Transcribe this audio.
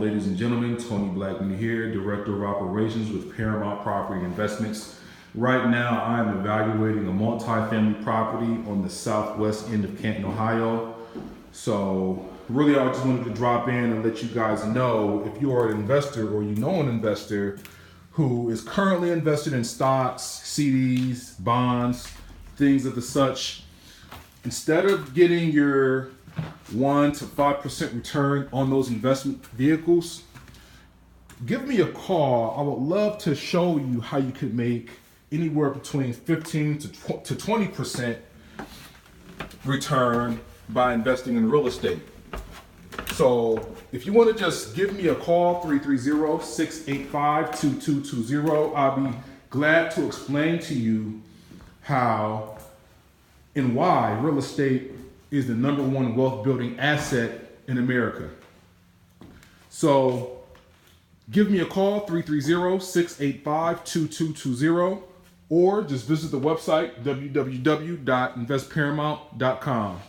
ladies and gentlemen, Tony Blackman here, Director of Operations with Paramount Property Investments. Right now, I am evaluating a multi-family property on the southwest end of Canton, Ohio. So really, I just wanted to drop in and let you guys know if you are an investor or you know an investor who is currently invested in stocks, CDs, bonds, things of the such, instead of getting your 1 to 5% return on those investment vehicles, give me a call. I would love to show you how you could make anywhere between 15 to 20% return by investing in real estate. So if you want to just give me a call, 330-685-2220. I'll be glad to explain to you how and why real estate is the #1 wealth building asset in America. So give me a call, 330-685-2220, or just visit the website, www.investparamount.com.